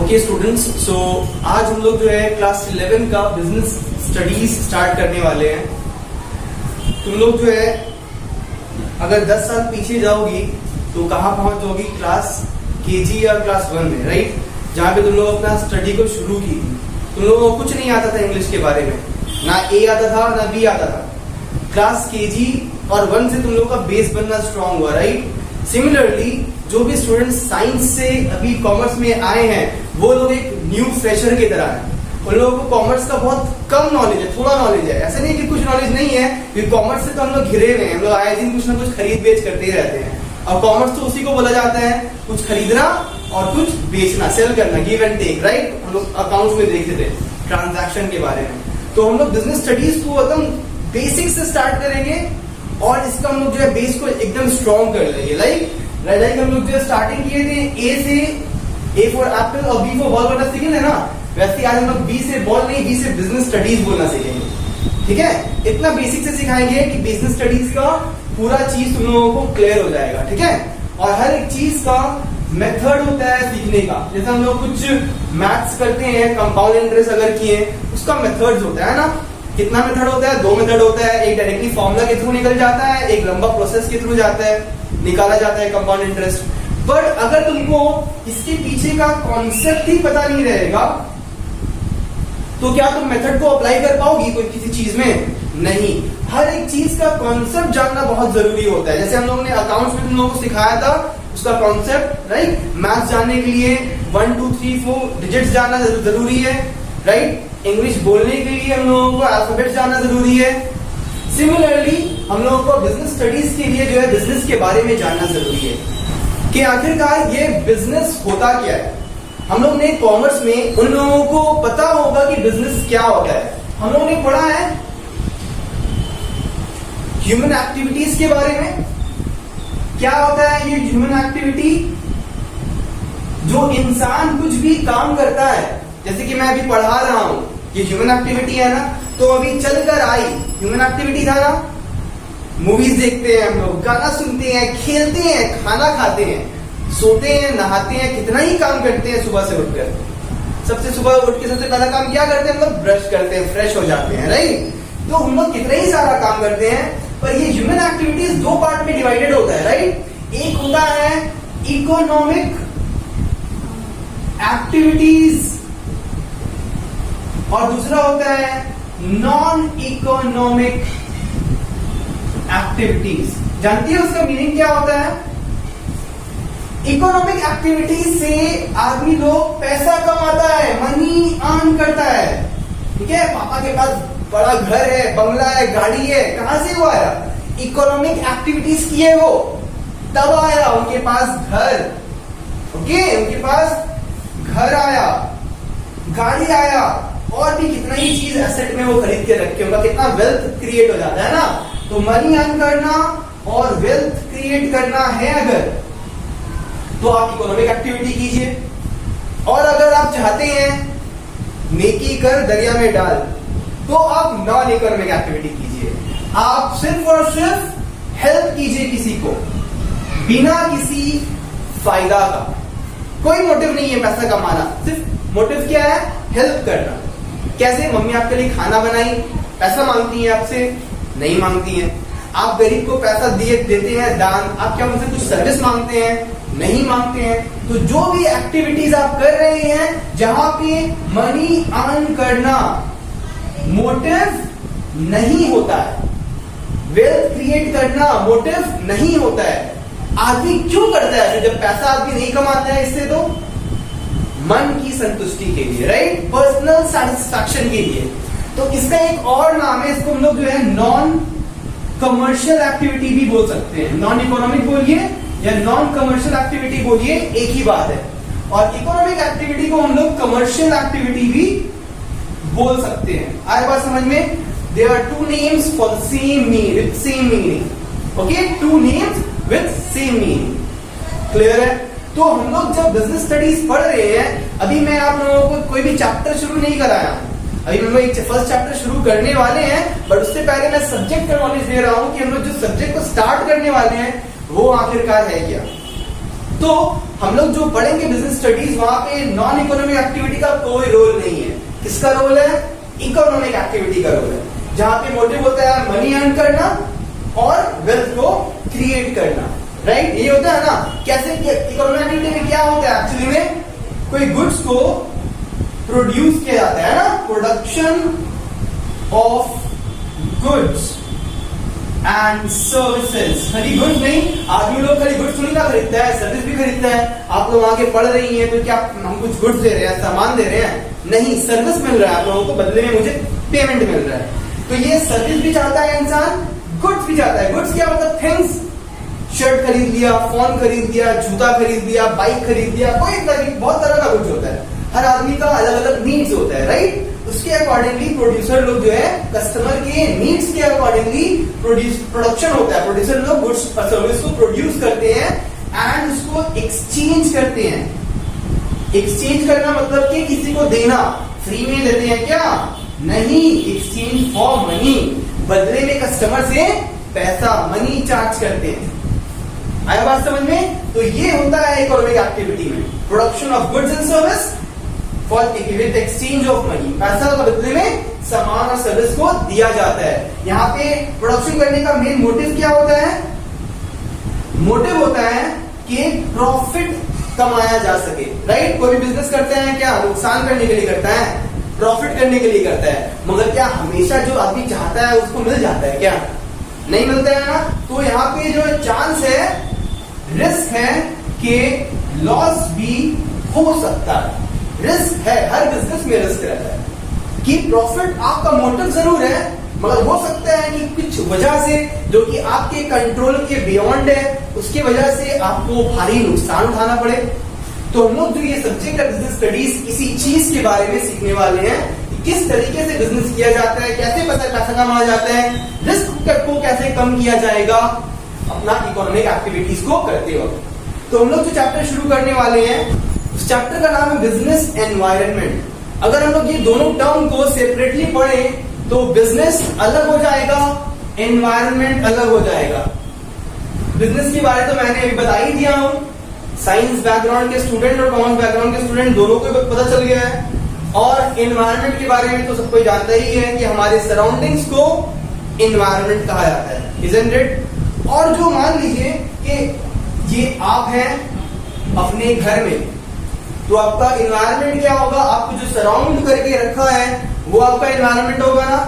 Okay students, सो आज हम लोग जो है क्लास 11 का बिजनेस स्टडीज स्टार्ट करने वाले हैं। तुम लोग जो है अगर 10 साल पीछे जाओगी तो कहाँ पहुंच जाओगी? क्लास केजी या क्लास 1 में, राइट? जहाँ पे तुम लोग अपना स्टडी को शुरू की। तुम लोगों को कुछ नहीं आता था इंग्लिश के बारे में, ना ए आता था ना बी आता था। क्लास केजी और 1 से तुम लोग का बेस बनना स्ट्रांग हुआ, राइट? सिमिलरली जो भी स्टूडेंट्स साइंस से अभी कॉमर्स में आए हैं वो लोग एक न्यू फ्रेशर की तरह हैं। उन लोगों को कॉमर्स का बहुत कम नॉलेज है, थोड़ा नॉलेज है। ऐसा नहीं कि कुछ नॉलेज नहीं है, क्योंकि कॉमर्स से तो हम लोग घिरे हुए हैं। हम लोग आए दिन कुछ ना कुछ खरीद बेच करते ही रहते हैं। और कॉमर्स तो उसी को बोला जाता है, कुछ खरीदना और कुछ बेचना, सेल करना, गिव एंड टेक, राइट? हम लोग अकाउंट्स में देखते थे ट्रांजैक्शन के बारे में। तो हम लोग बिजनेस स्टडीज को एकदम बेसिक से स्टार्ट करेंगे और इसका हम लोग जो है बेस को एकदम स्ट्रॉन्ग कर लेंगे। लाइक हम लोग जो स्टार्टिंग किए थे ए फॉर एप्पल और बी फॉर बॉल बोलना सीखे थे ना, वैसे आज हम लोग बी से बॉल नहीं, बी से बिजनेस स्टडीज बोलना सीखेंगे। ठीक है, इतना बेसिक से सिखाएंगे कि बिजनेस स्टडीज का पूरा चीज तुम लोगों को क्लियर हो जाएगा। ठीक है, और हर एक चीज का मेथड होता है सीखने का। जैसे हम लोग कुछ मैथ्स करते हैं, कंपाउंड इंटरेस्ट अगर किए, उसका मेथड्स होता है ना। कितना मेथड होता है? 2 मेथड होता है। एक डायरेक्टली फॉर्मूला के थ्रू निकल जाता है, एक लंबा प्रोसेस के थ्रू जाता है, निकाला जाता है कंपाउंड इंटरेस्ट। बट अगर तुमको इसके पीछे का कॉन्सेप्ट ही पता नहीं रहेगा तो क्या तुम मेथड को अप्लाई कर पाओगी कोई किसी चीज में? नहीं। हर एक चीज का कॉन्सेप्ट जानना बहुत जरूरी होता है। जैसे हम लोगों ने अकाउंट्स में तुम लोगों को सिखाया था उसका कॉन्सेप्ट, राइट? मैथ्स जानने के लिए 1 2 3 4 डिजिट्स जानना जरूरी है, राइट? इंग्लिश बोलने के लिए हम लोगों को अल्फाबेट जानना जरूरी है। सिमिलरली हम लोगों को बिजनेस स्टडीज के लिए जो है बिजनेस के बारे में जानना जरूरी है कि आखिरकार ये बिजनेस होता क्या है। हम लोग ने कॉमर्स में उन लोगों को पता होगा कि बिजनेस क्या होता है। हम लोगों ने पढ़ा है ह्यूमन एक्टिविटीज के बारे में। क्या होता है ये ह्यूमन एक्टिविटी? जो इंसान कुछ भी काम करता है, जैसे कि मैं अभी पढ़ा रहा हूं, ये ह्यूमन एक्टिविटी है ना। तो अभी चलकर आई ह्यूमन एक्टिविटी था ना। मूवीज देखते हैं हम लोग, गाना सुनते हैं, खेलते हैं, खाना खाते हैं, सोते हैं, नहाते हैं, कितना ही काम करते हैं सुबह से उठकर। सबसे सुबह उठ के सबसे पहला काम क्या करते हैं हम लोग? ब्रश करते हैं, फ्रेश हो जाते हैं, राइट? तो हम लोग कितना ही सारा काम करते हैं। पर ये ह्यूमन एक्टिविटीज 2 पार्ट में डिवाइडेड होता है, राइट? एक होता है इकोनॉमिक एक्टिविटीज और दूसरा होता है नॉन इकोनॉमिक एक्टिविटीज। जानती है उसका मीनिंग क्या होता है? इकोनॉमिक एक्टिविटीज से आदमी लोग पैसा कमाता है, मनी अर्न करता है। ठीक है, पापा के पास बड़ा घर है, बंगला है, गाड़ी है, कहां से वो आया? इकोनॉमिक एक्टिविटीज किए वो, तब आया उनके पास घर। ओके, उनके पास घर आया, गाड़ी आया, और भी कितना ही चीज एसेट में वो खरीद के रखे, उनका कितना वेल्थ क्रिएट हो जाता है ना। तो मनी अर्न करना और वेल्थ क्रिएट करना है अगर, तो आप इकोनॉमिक एक्टिविटी कीजिए। और अगर आप चाहते हैं नेकी कर दरिया में डाल, तो आप नॉन इकोनॉमिक एक्टिविटी कीजिए। आप सिर्फ और सिर्फ हेल्प कीजिए किसी को, बिना किसी फायदा का। कोई मोटिव नहीं है पैसा कमाना, सिर्फ मोटिव क्या है? हेल्प करना। कैसे? मम्मी आपके लिए खाना बनाई, पैसा मांगती है आपसे? नहीं मांगती है। आप गरीब को पैसा देते हैं दान, आप क्या उनसे कुछ सर्विस मांगते हैं? नहीं मांगते हैं। तो जो भी एक्टिविटीज आप कर रहे हैं जहां पे मनी अर्न करना मोटिव नहीं होता है, वेल्थ क्रिएट करना मोटिव नहीं होता है, आदमी क्यों करता है? जब पैसा आदमी नहीं कमाता है इससे, तो मन की संतुष्टि के लिए, राइट? पर्सनल सेटिस्फैक्शन के लिए। तो इसका एक और नाम है, इसको हम लोग जो है नॉन कमर्शियल एक्टिविटी भी बोल सकते हैं। नॉन इकोनॉमिक बोलिए या नॉन कमर्शियल एक्टिविटी बोलिए, एक ही बात है। और इकोनॉमिक एक्टिविटी को हम लोग कमर्शियल एक्टिविटी भी बोल सकते हैं। आए बात समझ में? There are 2 names for the same meaning. Okay, 2 names with same meaning. Clear है? तो हम लोग जब बिजनेस स्टडीज पढ़ रहे हैं, अभी मैं आप लोगों को कोई भी चैप्टर शुरू नहीं कराया, अभी हम लोग एक फर्स्ट चैप्टर शुरू करने वाले हैं। बट उससे पहले मैं सब्जेक्ट का नॉलेज दे रहा हूं कि हम लोग जो सब्जेक्ट को स्टार्ट करने वाले हैं वो आखिरकार है क्या। तो तो हम लोग जो पढ़ेंगे बिजनेस स्टडीज, वहां पे नॉन इकोनॉमिक एक्टिविटी का कोई रोल नहीं है। किसका रोल है? इकोनॉमिक एक्टिविटी का रोल है, जहां पे मोटिव होता है मनी अर्न करना और वेल्थ को क्रिएट करना, राइट? ये होता है ना। कैसे इकोनॉमिक एक्टिविटी में क्या होता है एक्चुअली में? कोई गुड्स को प्रोड्यूस किया जाता है ना, production of goods and services. खाली गुड्स नहीं, आदमी लोग खाली गुड्स नहीं ना खरीदता है, सर्विस भी खरीदता है। आप लोग आगे पढ़ रही हैं तो क्या हम कुछ गुड्स दे रहे हैं, सामान दे रहे हैं? नहीं, सर्विस मिल रहा है आप लोगों को, बदले में मुझे पेमेंट मिल रहा है। तो ये सर्विस भी चाहता है इंसान, गुड्स भी चाहता है। गुड्स क्या मतलब? थिंग्स। शर्ट खरीद लिया, फोन खरीद लिया, जूता खरीद लिया, बाइक खरीद लिया, कोई बहुत तरह का गुड्स होता है। हर आदमी का अलग अलग नीड्स होता है, राइट? उसके अकॉर्डिंगली प्रोड्यूसर लोग जो है कस्टमर के नीड्स के अकॉर्डिंगली प्रोडक्शन होता है। प्रोड्यूसर लोग गुड्स सर्विस को प्रोड्यूस करते हैं एंड उसको एक्सचेंज करते हैं। एक्सचेंज करना मतलब कि किसी को देना, फ्री में देते हैं क्या? नहीं, एक्सचेंज फॉर मनी, बदले में कस्टमर से पैसा मनी चार्ज करते हैं। आया बात समझ में? तो ये होता है इकोनॉमिक एक्टिविटी में, production of goods and service for with exchange of money. पैसा का बदले में सामान और सर्विस को दिया जाता है। यहाँ पे प्रोडक्शन करने का मेन मोटिव क्या होता है? मोटिव होता है कि प्रॉफिट कमाया जा सके, राइट? कोई भी बिजनेस करते हैं क्या? नुकसान करने के लिए करता है, प्रॉफिट करने के लिए करता है। मगर क्या हमेशा जो आदमी चाहता है उसको मिल जाता है क्या? नहीं मिलता है ना। तो यहाँ पे जो चांस है, रिस्क है कि लॉस भी हो सकता है। रिस्क है, हर बिजनेस में रिस्क रहता है कि प्रॉफिट आपका मोटिव जरूर है, मगर हो सकता है कि कुछ वजह से जो कि आपके कंट्रोल के बियॉन्ड है, उसकी वजह से आपको भारी नुकसान उठाना पड़े। तो हम लोग जो ये सब्जेक्ट है बिजनेस स्टडीज, इसी चीज के बारे में सीखने वाले हैं कि किस तरीके से बिजनेस किया जाता है, कैसे पैसा कमाया जाता है, रिस्क को कैसे कम किया जाएगा अपना इकोनॉमिक एक्टिविटीज को करते वक्त। तो हम लोग जो चैप्टर शुरू करने वाले हैं उस चैप्टर का नाम है बिजनेस एनवायरनमेंट। अगर हम लोग ये दोनों टर्म को सेपरेटली पढ़ें तो बिजनेस अलग हो जाएगा, एनवायरनमेंट अलग हो जाएगा। बिजनेस के बारे तो मैंने अभी बता ही दिया हूं, साइंस बैकग्राउंड के स्टूडेंट और कॉमर्स बैकग्राउंड के स्टूडेंट दोनों को पता चल गया है। और एनवायरनमेंट के बारे में तो सबको जानता ही है कि हमारे सराउंडिंग्स को एनवायरनमेंट कहा जाता है, इजंट इट? और जो मान लीजिए कि ये आप हैं अपने घर में, तो आपका एनवायरनमेंट क्या होगा? आपको जो सराउंड करके रखा है वो आपका एनवायरनमेंट होगा ना,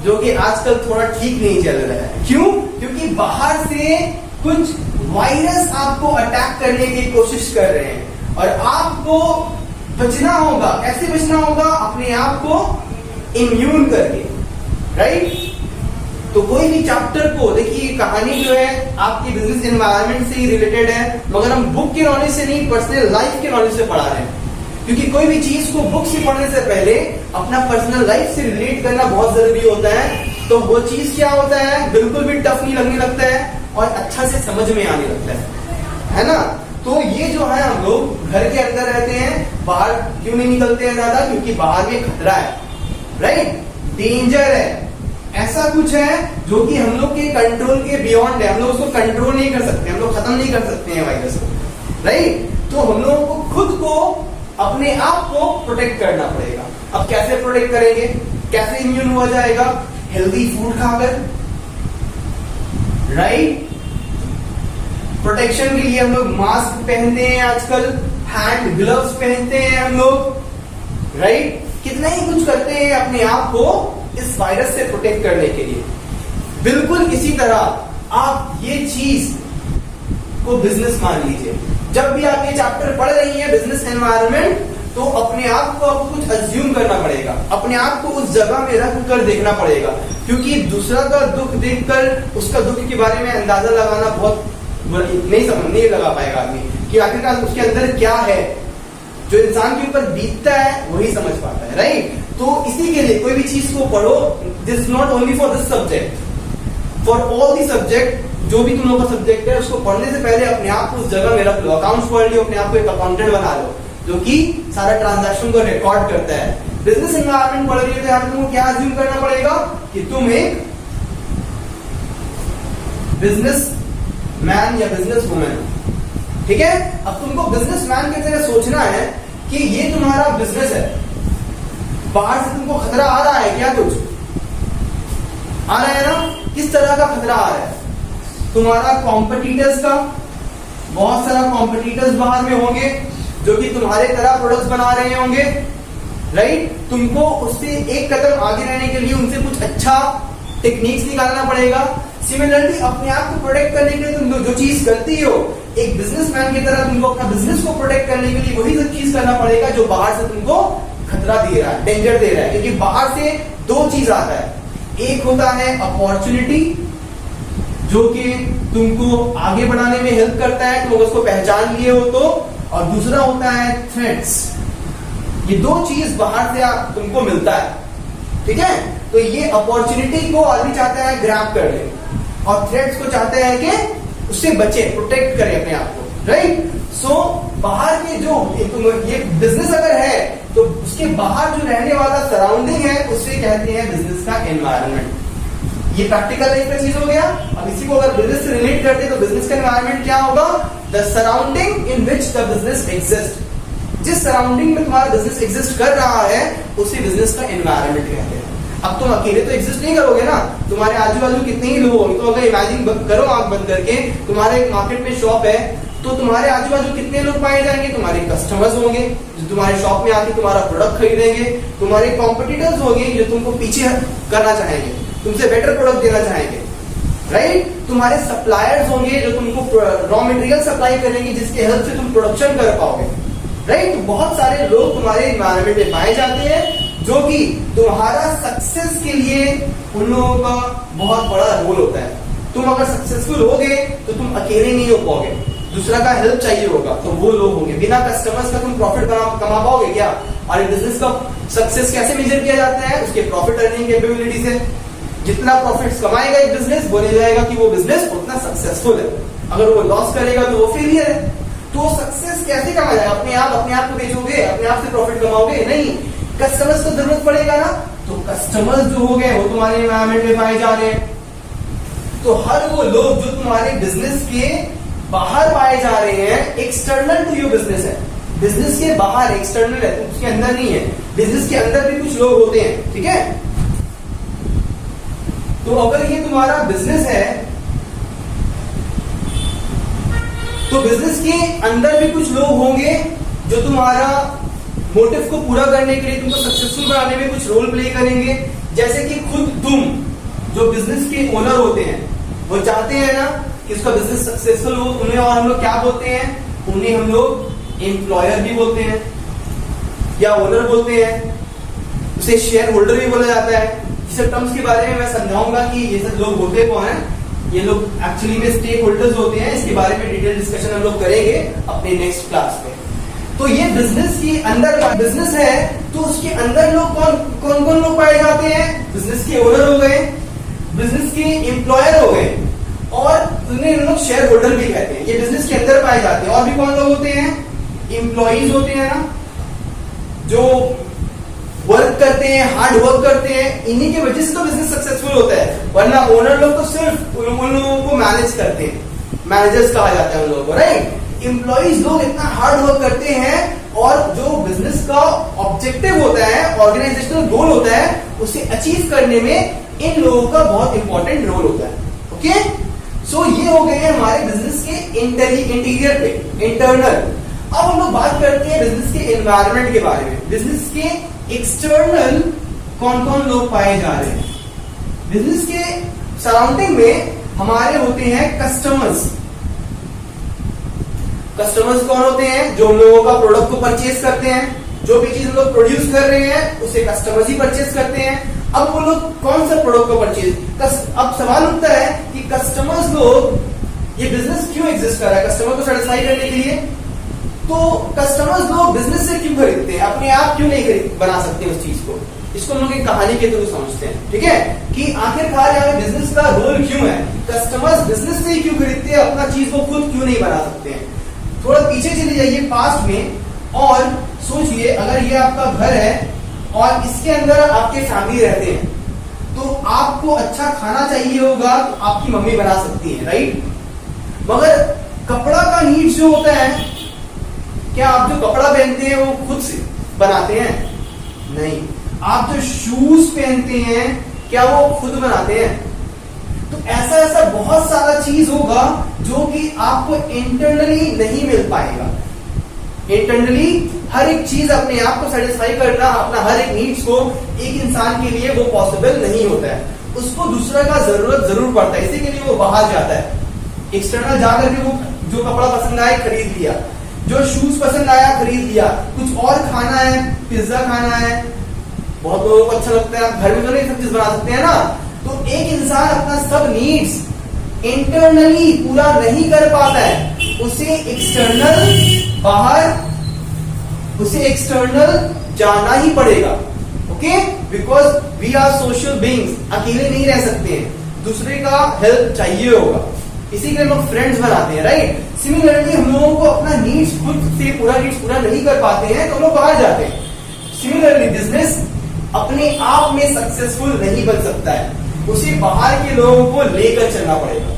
जो कि आजकल थोड़ा ठीक नहीं चल रहा है। क्यों? क्योंकि बाहर से कुछ वायरस आपको अटैक करने की कोशिश कर रहे हैं और आपको बचना होगा। कैसे बचना होगा? अपने आप को इम्यून करके, राइट? तो कोई भी चैप्टर को देखिए, कहानी जो है आपकी बिजनेस एनवायरनमेंट से ही रिलेटेड है, मगर हम बुक के नॉलेज से नहीं, पर्सनल लाइफ के नॉलेज से पढ़ा रहे हैं। क्योंकि कोई भी चीज को बुक से पढ़ने से पहले अपना पर्सनल लाइफ से रिलेट करना बहुत जरूरी होता है। तो वो चीज क्या होता है, बिल्कुल भी टफ नहीं लगने लगता है और अच्छा से समझ में आने लगता है ना? तो ये जो है, हम लोग घर के अंदर रहते हैं, बाहर क्यों नहीं निकलते हैं ज्यादा? क्योंकि बाहर में खतरा है, राइट? डेंजर है, ऐसा कुछ है जो कि हम लोग के कंट्रोल के बियॉन्ड है। हम लोग उसको कंट्रोल नहीं कर सकते, हम लोग खत्म नहीं कर सकते हैं वायरस को, राइट? तो हम लोगों को खुद को, अपने आप को प्रोटेक्ट करना पड़ेगा। अब कैसे प्रोटेक्ट करेंगे? कैसे इम्यून हुआ जाएगा? हेल्दी फूड खाकर, राइट? प्रोटेक्शन के लिए हम लोग मास्क पहनते हैं आजकल, हैंड ग्लव्स पहनते हैं हम लोग, राइट? कितना ही कुछ करते हैं अपने आप को इस वायरस से प्रोटेक्ट करने के लिए। बिल्कुल इसी तरह आप ये चीज को बिजनेस मान लीजिए। जब भी आप ये चैप्टर पढ़ रही हैं बिजनेस एनवायरनमेंट, तो अपने आप को आपको कुछ अज्यूम करना पड़ेगा, अपने आप को उस जगह में रख कर देखना पड़ेगा। क्योंकि दूसरा का दुख देखकर उसका दुख के बारे में अंदाजा लगाना बहुत नहीं लगा पाएगा आदमी कि आखिरकार उसके अंदर क्या है। जो इंसान के ऊपर बीतता है वही समझ पाता है, राइट? तो इसी के लिए कोई भी चीज को पढ़ो, this not only for this subject, for all the subject. जो भी तुम लोगों का सब्जेक्ट है उसको पढ़ने से पहले अपने आप को उस जगह में रख लो, अकाउंट्स पढ़ लियो, अपने आप को एक अकाउंटेंट बना लो जो कि सारा ट्रांजैक्शन को रिकॉर्ड करता है। बिजनेस एनवायरनमेंट पढ़ रही है तो यहाँ तुमको क्या अज्यूम करना पड़ेगा कि तुम एक बिजनेस मैन या बिजनेस वुमेन, ठीक है। अब तुमको बिजनेसमैन की तरह सोचना है कि ये तुम्हारा बिजनेस है, बाहर से तुमको खतरा आ रहा है क्या? कुछ आ रहा है ना? किस तरह का खतरा आ रहा है? तुम्हारा कॉम्पिटिटर्स का, बहुत सारा कॉम्पिटिटर्स बाहर में होंगे जो कि तुम्हारे तरह प्रोडक्ट्स बना रहे होंगे, राइट। तुमको उससे एक कदम आगे रहने के लिए उनसे कुछ अच्छा टेक्निक्स निकालना पड़ेगा। सिमिलरली अपने आप को प्रोटेक्ट करने के लिए तुम जो चीज करती हो, एक बिजनेसमैन की तरह तुमको अपना बिजनेस को प्रोटेक्ट करने के लिए वही सब चीज करना पड़ेगा जो बाहर से तुमको खतरा दे रहा है, डेंजर दे रहा है। क्योंकि बाहर से दो चीज आता है, एक होता है अपॉर्चुनिटी जो कि तुमको आगे बढ़ाने में हेल्प करता है, तुम उसको पहचान लिए हो तो, और दूसरा होता है थ्रेट्स। ये दो चीज बाहर से तुमको मिलता है, ठीक है। तो ये अपॉर्चुनिटी को आदमी चाहता है ग्रैब कर ले, और थ्रेट्स को चाहते हैं कि उससे बचे, प्रोटेक्ट करे अपने आप को, राइट। सो बाहर के जो ये बिजनेस अगर है तो उसके बाहर जो रहने वाला सराउंडिंग है उससे कहते हैं बिजनेस का एनवायरनमेंट। ये प्रैक्टिकल लाइफ का चीज हो गया। अब इसी को अगर बिजनेस से रिलेट करते तो बिजनेस का एनवायरनमेंट क्या होगा? The surrounding in which the business exist. जिस सराउंडिंग में तुम्हारा बिजनेस एग्जिस्ट कर रहा है उसी बिजनेस का एनवायरनमेंट कहते हैं। अब तुम अकेले तो एग्जिस्ट नहीं करोगे ना, तुम्हारे आजू बाजू कितने ही लोग होंगे। तो अगर इमेजिन करो आंख बंद करके, तुम्हारे एक मार्केट में शॉप है, तो तुम्हारे आजू बाजू कितने लोग पाए जाएंगे? तुम्हारे कस्टमर्स होंगे जो तुम्हारे शॉप में आके तुम्हारा प्रोडक्ट खरीदेंगे, तुम्हारे कॉम्पिटिटर्स होंगे जो तुमको पीछे करना चाहेंगे, तुमसे बेटर प्रोडक्ट देना चाहेंगे, राइट। तुम्हारे सप्लायर्स होंगे जो तुमको रॉ मटेरियल सप्लाई करेंगे जिसके हेल्प से तुम प्रोडक्शन कर पाओगे, राइट। तो बहुत सारे लोग तुम्हारे एनवायरनमेंट में पाए जाते हैं जो कि तुम्हारा सक्सेस के लिए उन लोगों का बहुत बड़ा रोल होता है। तुम अगर सक्सेसफुल होगे तो तुम अकेले नहीं हो पाओगे, दूसरा का हेल्प चाहिए होगा, तो वो लोग होंगे। बिना कस्टमर्स का तुम प्रॉफिट कमा पाओगे क्या? और बिजनेस का सक्सेस कैसे मेजर किया जाता है? उसके प्रॉफिट अर्निंग कैपेबिलिटी से। जितना प्रॉफिट कमाएगा एक बिजनेस, बोला जाएगा कि वो बिजनेस उतना सक्सेसफुल है। अगर वो लॉस करेगा तो वो फेलियर है। तो सक्सेस कैसे कमाया जाएगा? अपने आप को बेचोगे, अपने आप से प्रॉफिट कमाओगे? नहीं, कस्टमर्स को जरूरत पड़ेगा ना। तो कस्टमर्स जो हो गए वो तुम्हारे एनवायरनमेंट में पाए जा रहे हैं। तो हर वो लोग जो तुम्हारे बिजनेस के बाहर पाए जा रहे हैं, एक्सटर्नल टू योर बिजनेस है। बिजनेस के बाहर, एक्सटर्नल है, उसके अंदर नहीं है। बिजनेस के अंदर भी कुछ लोग होते हैं, ठीक है। तो अगर ये तुम्हारा बिजनेस है तो बिजनेस के अंदर भी कुछ लोग होंगे जो तुम्हारा मोटिव को पूरा करने के लिए, तुमको सक्सेसफुल बनाने में कुछ रोल प्ले करेंगे। जैसे कि खुद तुम जो बिजनेस के ओनर होते हैं वो चाहते हैं ना कि उसका बिजनेस सक्सेसफुल हो। उन्हें और हम लोग क्या बोलते हैं? उन्हें हम लोग एम्प्लॉयर भी बोलते हैं या ओनर बोलते हैं, उसे शेयर होल्डर भी बोला जाता है। इस टर्म्स के बारे में मैं समझाऊंगा कि ये सब लोग होते कौन है। ये लोग एक्चुअली में स्टेक होल्डर्स होते हैं। इसके बारे में डिटेल डिस्कशन हम लोग करेंगे अपने नेक्स्ट क्लास में। तो ये बिजनेस के अंदर का बिजनेस है, तो उसके अंदर लोग कौन कौन लोग पाए जाते हैं? बिजनेस के ओनर हो गए, बिजनेस के एम्प्लॉयर हो गए, और उन्हें लोग शेयर होल्डर भी कहते हैं। ये बिजनेस के अंदर पाए जाते हैं। और भी कौन लोग होते हैं? एम्प्लॉइज होते हैं ना, जो वर्क करते हैं, हार्ड वर्क करते हैं। इन्हीं की वजह से तो बिजनेस सक्सेसफुल होता है, वरना ओनर लोग तो सिर्फ उन लोगों को मैनेज करते हैं, मैनेजर्स कहा जाता है उन लोगों को, राइट। एम्प्लॉइज लोग इतना हार्ड वर्क करते हैं, और जो बिजनेस का ऑब्जेक्टिव होता है, ऑर्गेनाइजेशनल गोल होता है, उसे अचीव करने में इन लोगों का बहुत इंपॉर्टेंट रोल होता है। ओके, सो ये हो गए हैं हमारे बिजनेस के इंटीरियर पे, इंटरनल। अब हम लोग बात करते हैं बिजनेस के एनवायरनमेंट के बारे में। बिजनेस के एक्सटर्नल कौन कौन लोग पाए जा रहे हैं? बिजनेस के सराउंडिंग में हमारे होते हैं कस्टमर्स। कस्टमर्स कौन होते हैं? जो हम लोगों का प्रोडक्ट को परचेज करते हैं। जो भी चीज हम लोग प्रोड्यूस कर रहे हैं उसे कस्टमर्स ही परचेज करते हैं। अब वो लोग कौन सा प्रोडक्ट को परचेज, अब सवाल उठता है कि कस्टमर्स लोग, ये बिजनेस क्यों एग्जिस्ट कर रहा है? कस्टमर को सेटिस्फाई करने के लिए। तो कस्टमर्स लोग बिजनेस से क्यों खरीदते हैं? अपने आप क्यों नहीं बना सकते उस चीज को? इसको हम लोग एक कहानी के थ्रू समझते हैं, ठीक है, कि आखिरकार यहाँ बिजनेस का रोल क्यों है? कस्टमर्स बिजनेस से ही क्यों खरीदते हैं? अपना चीज को खुद क्यों नहीं बना सकते हैं? थोड़ा पीछे चले जाइए पास्ट में और सोचिए, अगर ये आपका घर है और इसके अंदर आपके फैमिली रहते हैं, तो आपको अच्छा खाना चाहिए होगा तो आपकी मम्मी बना सकती है, राइट। मगर कपड़ा का नीड्स जो होता है, क्या आप जो कपड़ा पहनते हैं वो खुद से बनाते हैं? नहीं। आप जो शूज पहनते हैं क्या वो खुद बनाते हैं? तो ऐसा ऐसा बहुत सारा चीज होगा जो कि आपको इंटरनली नहीं मिल पाएगा। इंटरनली हर एक चीज अपने आप को सेटिस्फाई करना, अपना हर एक नीड्स को एक इंसान के लिए वो पॉसिबल नहीं होता है। उसको दूसरा का जरूरत जरूर पड़ता है, इसी के लिए वो बाहर जाता है। एक्सटर्नल जाकर के वो जो कपड़ा पसंद आए खरीद लिया, जो शूज पसंद आया खरीद लिया, कुछ और खाना है, पिज्जा खाना है, बहुत लोगों को अच्छा लगता है, आप घर में तो नहीं सब चीज बना सकते हैं ना। तो एक इंसान अपना सब नीड्स इंटरनली पूरा नहीं कर पाता है, उसे एक्सटर्नल जाना ही पड़ेगा। Okay, because we are social beings, अकेले नहीं रह सकते हैं, दूसरे का हेल्प चाहिए होगा, इसी के लिए हम फ्रेंड्स बनाते हैं, राइट। सिमिलरली हम लोगों को अपना नीड्स खुद से पूरा नहीं कर पाते हैं तो लोग बाहर जाते हैं। सिमिलरली बिजनेस अपने आप में सक्सेसफुल नहीं बन सकता है, उसे बाहर के लोगों को लेकर चलना पड़ेगा।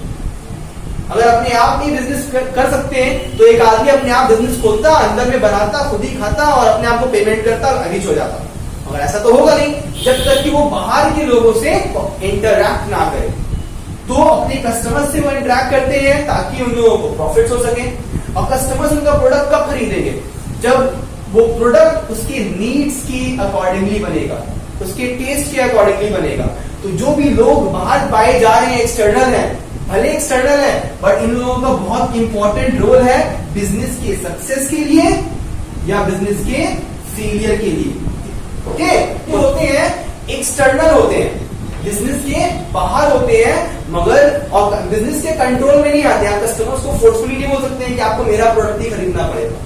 अगर अपने आप ही बिजनेस कर सकते हैं तो एक आदमी अपने आप बिजनेस खोलता, अंदर में बनाता, खुद ही खाता और अपने आप को पेमेंट करता और रिच हो जाता। मगर ऐसा तो होगा नहीं जब तक कि वो बाहर के लोगों से इंटरैक्ट ना करे। तो अपने कस्टमर से वो इंटरैक्ट करते हैं ताकि उन लोगों को प्रॉफिट्स हो सके। और कस्टमर्स उनका प्रोडक्ट कब खरीदेंगे? जब वो प्रोडक्ट उसके नीड्स की अकॉर्डिंगली बनेगा, उसके टेस्ट के अकॉर्डिंगली बनेगा। तो जो भी लोग बाहर पाए जा रहे हैं एक्सटर्नल है, भले एक्सटर्नल है, बट इन लोगों का बहुत इंपॉर्टेंट रोल है बिजनेस के सक्सेस के लिए या बिजनेस के फेलियर के लिए। ओके, ये होते हैं एक्सटर्नल, होते हैं बिजनेस के बाहर होते हैं, मगर और बिजनेस के कंट्रोल में नहीं आते। आप कस्टमर्स को फोर्सफुली नहीं बोल सकते हैं कि आपको मेरा प्रोडक्ट ही खरीदना पड़ेगा,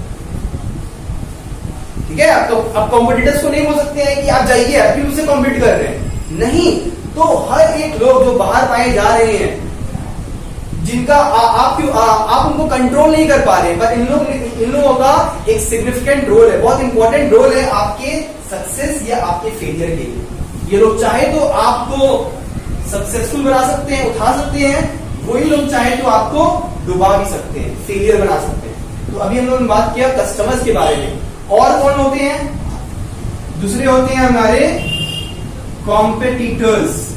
ठीक है। आप कॉम्पिटिटर्स को नहीं बोल सकते हैं कि आप जाइए, आप भी उनसे कॉम्पीट कर रहे हैं, नहीं। तो हर एक लोग जो बाहर पाए जा रहे हैं, जिनका आप उनको कंट्रोल नहीं कर पा रहे, पर इन लोगों का एक सिग्निफिकेंट रोल है, बहुत इंपॉर्टेंट रोल है आपके सक्सेस या आपके फेलियर के लिए। ये लोग चाहे तो आपको सक्सेसफुल बना सकते हैं, उठा सकते हैं, वही लोग चाहे तो आपको डुबा भी सकते हैं, फेलियर बना सकते हैं। तो अभी हम लोगों ने बात किया कस्टमर्स के बारे में। और कौन होते हैं? दूसरे होते हैं हमारे कॉम्पिटिटर्स।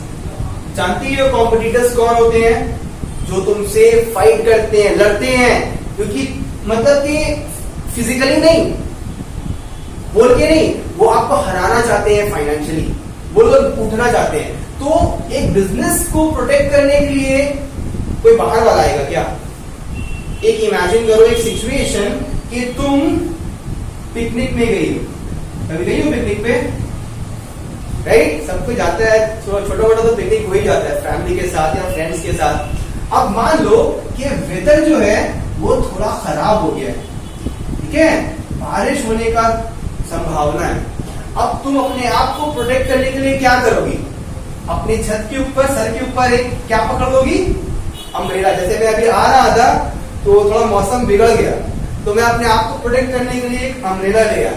जानती हो कॉम्पिटिटर्स कौन होते हैं? जो तुमसे फाइट करते हैं, लड़ते हैं, क्योंकि मतलब कि फिजिकली नहीं, बोल के नहीं, वो आपको हराना चाहते हैं फाइनेंशियली, वो लोग उठना चाहते हैं। तो एक बिजनेस को प्रोटेक्ट करने के लिए कोई बाहर वाला आएगा क्या? एक इमेजिन करो एक सिचुएशन कि तुम पिकनिक में गई हो, कभी गई हो पिकनिक पे, राइट? सब कोई जाता है, छोटा मोटा तो पिकनिक हो ही जाता है फैमिली के साथ या फ्रेंड्स के साथ। अब मान लो कि वेदर जो है वो थोड़ा खराब हो गया है, ठीक है, बारिश होने का संभावना है। अब तुम अपने आप को प्रोटेक्ट करने के लिए क्या करोगी? अपनी छत के ऊपर, सर के ऊपर एक क्या पकड़ लोगी? अम्ब्रेला। जैसे मैं अभी आ रहा था तो थोड़ा मौसम बिगड़ गया, तो मैं अपने आप को प्रोटेक्ट करने के लिए एक अम्ब्रेला ले आया।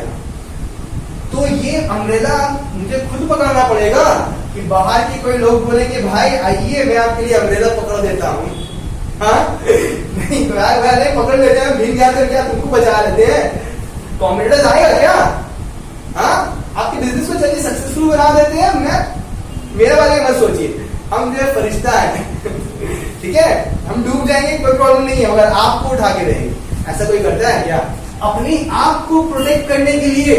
तो ये अम्ब्रेला मुझे खुद पकड़ना पड़ेगा कि बाहर के कोई लोग बोलेंगे भाई आइए मैं आपके लिए अम्ब्रेला पकड़ देता हूँ? हाँ? नहीं पकड़ लेते हैं, भीग जाते क्या तुमको बचा लेते हैं? कॉम्पिटिटर्स आएगा क्या? हाँ, आपके बिजनेस को चलिए सक्सेसफुल बना देते हैं। मेरे बारे में मत सोचिए, हम जो फरिश्ता है ठीक है, हम डूब जाएंगे कोई प्रॉब्लम नहीं है, मगर आपको उठा के रहेंगे। ऐसा कोई करता है क्या? अपने आप को प्रोटेक्ट करने के लिए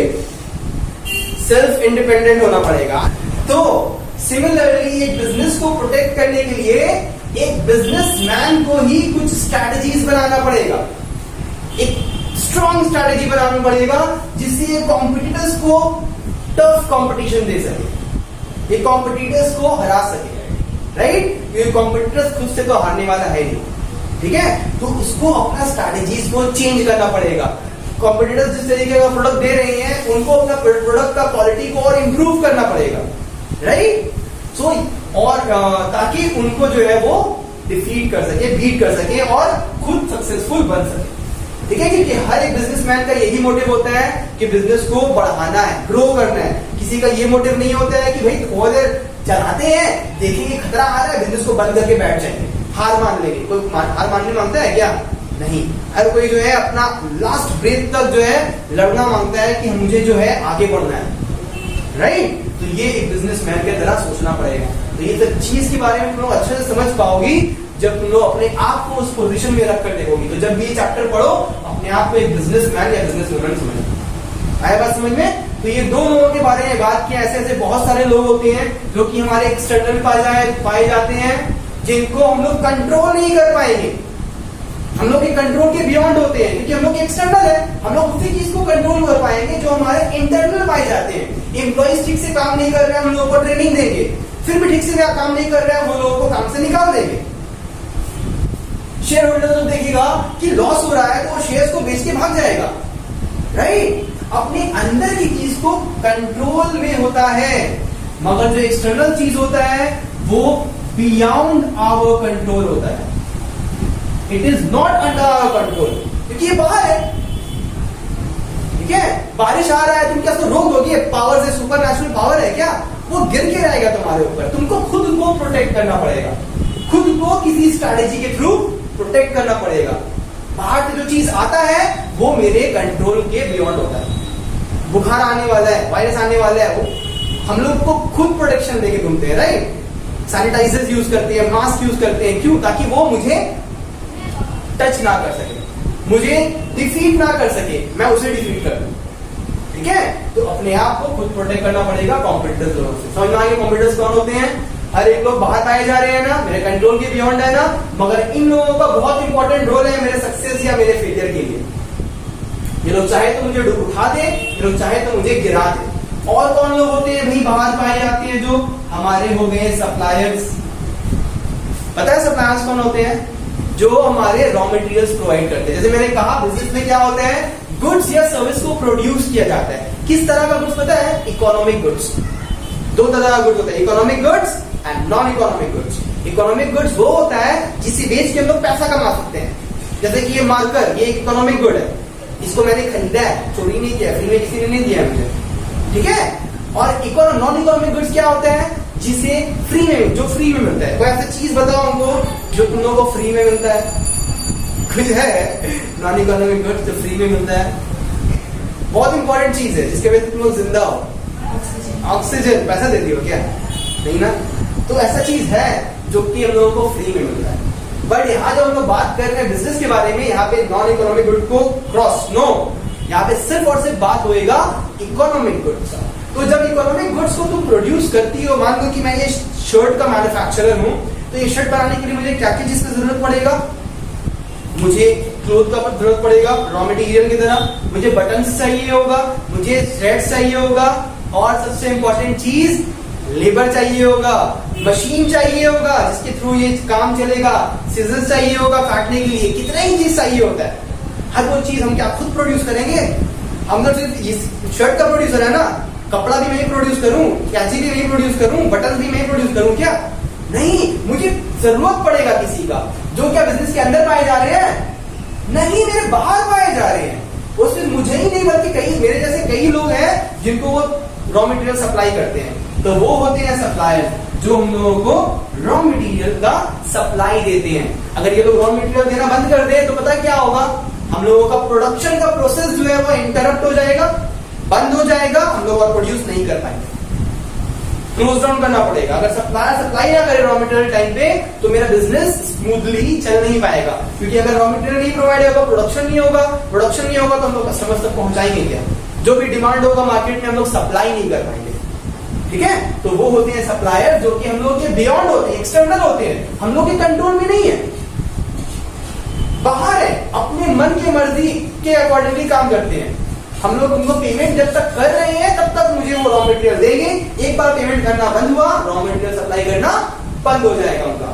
सेल्फ इंडिपेंडेंट होना पड़ेगा। तो सिमिलरली एक बिजनेस को प्रोटेक्ट करने के लिए एक बिजनेसमैन को ही कुछ स्ट्रैटेजीज बनाना पड़ेगा, एक स्ट्रॉन्ग स्ट्रैटेजी बनाना पड़ेगा जिससे ये कॉम्पिटिटर्स को टफ कंपटीशन दे सके, ये कॉम्पिटिटर्स को हरा सके, राइट? ये कॉम्पिटिटर्स खुद से तो हारने वाला है नहीं, ठीक है। तो उसको अपना स्ट्रैटेजीज को चेंज करना पड़ेगा। कॉम्पिटिटर्स जिस तरीके का प्रोडक्ट दे रहे हैं उनको अपना प्रोडक्ट का क्वालिटी को और इंप्रूव करना पड़ेगा, राइट? सो और ताकि उनको जो है वो डिफीट कर सके, बीट कर सके और खुद सक्सेसफुल बन सके, ठीक है। क्योंकि हर एक बिजनेसमैन का यही मोटिव होता है कि बिजनेस को बढ़ाना है, ग्रो करना है। किसी का ये मोटिव नहीं होता है कि भाई थोड़ा देर चलाते हैं, देखेंगे खतरा आ रहा है, बिजनेस को बंद करके बैठ जाएंगे, हार मान लेंगे। कोई हार मानने मानता है क्या? नहीं, हर कोई जो है अपना लास्ट ब्रेथ तक जो है लड़ना मांगता है कि मुझे जो है आगे बढ़ना है, राइट। तो ये एक बिजनेसमैन के तरह सोचना पड़ेगा। तो ये सब चीज के बारे में तुम लोग अच्छे से समझ पाओगी जब तुम लोग अपने आप को उस पोजीशन में रख कर देखोगी। तो जब भी ये चैप्टर पढ़ो अपने आप को एक बिजनेसमैन या बिजनेस वुमन समझो। आया बात समझ में? तो ये दो लोगों के बारे में बात किया। ऐसे ऐसे बहुत सारे लोग होते हैं जो कि हमारे एक्सटर्नल पाए जाते हैं, जिनको हम लोग कंट्रोल नहीं कर पाएंगे, हम लोग के कंट्रोल के बियॉन्ड होते हैं, क्योंकि हम लोग एक्सटर्नल है, हम लोग उसी चीज को कंट्रोल कर पाएंगे जो हमारे इंटरनल पाए जाते हैं। एम्प्लॉइज ठीक से काम नहीं कर रहे हैं, हम लोगों को ट्रेनिंग देंगे, फिर भी ठीक से काम नहीं कर रहे हैं, वो लोगों को काम से निकाल देंगे। शेयर होल्डर तो देखेगा कि लॉस हो रहा है तो वो शेयर्स को बेच के भाग जाएगा, राइट। अपने अंदर की चीज को कंट्रोल में होता है, मगर जो एक्सटर्नल चीज होता है वो बियॉन्ड आवर कंट्रोल होता है। It is not under our control, क्योंकि ये बाहर है, ठीक है। बारिश आ रहा है, तुम क्या उसको रोक दोगे? पावर से, सुपर नेचुरल पावर है क्या? वो गिर के रहेगा तुम्हारे ऊपर। तुमको खुद को प्रोटेक्ट करना पड़ेगा, खुद को किसी स्ट्रैटेजी के थ्रू प्रोटेक्ट करना पड़ेगा। बाहर से जो चीज आता है वो मेरे कंट्रोल के बियॉन्ड होता है। बुखार आने वाला है, वायरस आने वाला है, वो हम लोग को खुद प्रोटेक्शन देके घूमते हैं, राइट। सैनिटाइजर्स यूज करते हैं, मास्क यूज करते हैं, क्यों? ताकि वो मुझे टच ना कर सके, मुझे डिफीट ना कर सके, मैं उसे डिफीट कर दूं, ठीक है। तो अपने आप को खुद प्रोटेक्ट करना पड़ेगा कॉम्पिटिटर्स लोगों से। समझ में आगे कॉम्पिटिटर्स कौन होते हैं? हर एक लोग बाहर पाए जा रहे हैं ना, मेरे कंट्रोल के बियॉन्ड है ना, मगर इन लोगों का बहुत इंपॉर्टेंट रोल है मेरे सक्सेस या मेरे फेलियर के लिए। ये लोग चाहे तो मुझे उठा दे, ये लोग चाहे तो मुझे गिरा दे। और कौन लोग होते हैं भाई बाहर पाए जाते हैं? जो हमारे हो गए सप्लायर्स। पता है सप्लायर्स कौन होते हैं? जो हमारे रॉ मटेरियल्स प्रोवाइड करते हैं। जैसे मैंने कहा बिजनेस में क्या होता है, गुड्स या सर्विस को प्रोड्यूस किया जाता है। किस तरह का गुड्स पता है? Economic goods. दो तरह का गुड्स होता है, economic goods and non economic goods. Economic goods वो होता है जिसे बेच के हम लोग पैसा कमा सकते हैं। जैसे कि ये मार्कर, ये इकोनॉमिक गुड है, इसको मैंने खरीदा है, चोरी नहीं किया, फ्री में किसी ने नहीं दिया मुझे, ठीक है। और नॉन इकोनॉमिक गुड्स क्या होता है? जिसे फ्री में, जो फ्री में मिलता है। कोई ऐसा चीज बताओ हमको जो तुम लोगों को फ्री में मिलता है? कुछ है नॉन इकोनॉमिक गुड्स जो फ्री में मिलता है? बहुत इंपॉर्टेंट चीज है जिसके वजह से तुम लोग जिंदा हो। ऑक्सीजन। पैसा देती हो क्या? नहीं ना। तो ऐसा चीज है जो कि हम लोगों को फ्री में मिलता है। बट यहाँ जब हम लोग बात कर रहे हैं बिजनेस के बारे में, यहाँ पे नॉन इकोनॉमिक गुड को क्रॉस नो, यहाँ पे सिर्फ और सिर्फ बात होएगा इकोनॉमिक गुड्स का। तो जब इकोनॉमिक गुड्स को तुम प्रोड्यूस करती हो, मान लो कि मैं ये शर्ट का मैन्युफैक्चरर हूँ, तो ये शर्ट बनाने के लिए मुझे क्या क्या चीज की जरूरत पड़ेगा? मुझे क्लोथ का जरूरत पड़ेगा रॉ मटेरियल की तरह, मुझे बटन्स चाहिए होगा, मुझे थ्रेड्स चाहिए होगा, और सबसे इंपॉर्टेंट चीज लेबर चाहिए होगा, मशीन चाहिए होगा जिसके थ्रू ये काम चलेगा, सीजर्स चाहिए होगा काटने के लिए। कितना ही चीज चाहिए होता है। हर वो चीज हम क्या खुद प्रोड्यूस करेंगे? हम तो सिर्फ शर्ट का प्रोड्यूसर है ना, कपड़ा भी मैं ही प्रोड्यूस करूं, कैंची भी मैं ही प्रोड्यूस करूं, बटन भी मैं ही प्रोड्यूस करूं क्या? नहीं, मुझे जरूरत पड़ेगा किसी का। जो क्या बिजनेस के अंदर पाए जा रहे हैं? नहीं, मेरे बाहर पाए जा रहे हैं। वो सिर्फ मुझे ही नहीं बल्कि कई मेरे जैसे कई लोग हैं जिनको वो रॉ मटेरियल सप्लाई करते हैं। तो वो होते हैं सप्लायर, जो हम लोगों को रॉ मटेरियल का सप्लाई देते हैं। अगर ये लोग रॉ मटेरियल देना बंद कर दे तो पता क्या होगा? हम लोगों का प्रोडक्शन का प्रोसेस जो है वो इंटरप्ट हो जाएगा, बंद हो जाएगा, हम लोग और प्रोड्यूस नहीं कर पाएंगे, क्लोज डाउन करना पड़ेगा। अगर सप्लायर सप्लाई ना करे रॉ मटेरियल टाइम पे तो मेरा बिजनेस स्मूथली चल नहीं पाएगा, क्योंकि अगर रॉ मटेरियल नहीं प्रोवाइड होगा, प्रोडक्शन नहीं होगा तो हम लोग कस्टमर्स तक पहुंचाएंगे क्या? जो भी डिमांड होगा मार्केट में हम लोग सप्लाई नहीं कर पाएंगे, ठीक है। तो वो होते हैं सप्लायर, जो कि हम लोग के बियॉन्ड होते हैं, एक्सटर्नल होते हैं, हम लोग के कंट्रोल में नहीं है, बाहर है, अपने मन की मर्जी के अकॉर्डिंगली काम करते हैं। हम लोग उनको पेमेंट जब तक कर रहे हैं तब तक मुझे वो रॉ मटेरियल देंगे। एक बार पेमेंट करना बंद हुआ, रॉ मटेरियल सप्लाई करना बंद हो जाएगा उनका।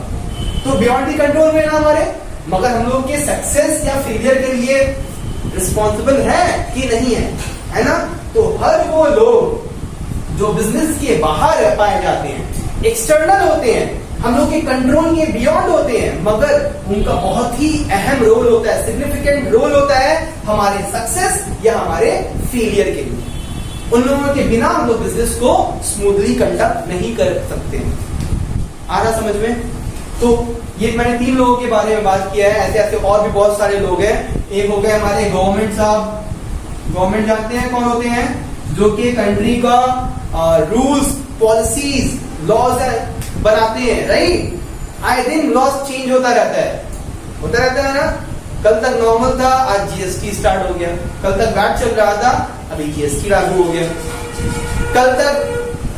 तो बियॉन्ड दी कंट्रोल में ना हमारे, मगर हम लोग के सक्सेस या फेलियर के लिए रिस्पॉन्सिबल है कि नहीं है ना। तो हर वो लोग जो बिजनेस के बाहर पाए जाते हैं, एक्सटर्नल होते हैं, हम लोग के कंट्रोल के बियॉन्ड होते हैं, मगर उनका बहुत ही अहम रोल होता है, सिग्निफिकेंट रोल होता है हमारे सक्सेस या हमारे फेलियर के लिए। उन लोगों के बिना हम लोग बिजनेस को स्मूथली कंडक्ट नहीं कर सकते। आ रहा समझ में? तो ये मैंने 3 लोगों के बारे में बात किया है, ऐसे ऐसे और भी बहुत सारे लोग हैं। एक हो गए हमारे गवर्नमेंट साहब, गवर्नमेंट जानते हैं कौन होते हैं, जो कि कंट्री का रूल्स पॉलिसीज लॉज बनाते हैं, राइट। आए दिन लॉज चेंज होता रहता है ना। कल तक नॉर्मल था, आज जीएसटी स्टार्ट हो गया। कल तक वैट चल रहा था, अभी जीएसटी लागू हो गया। कल तक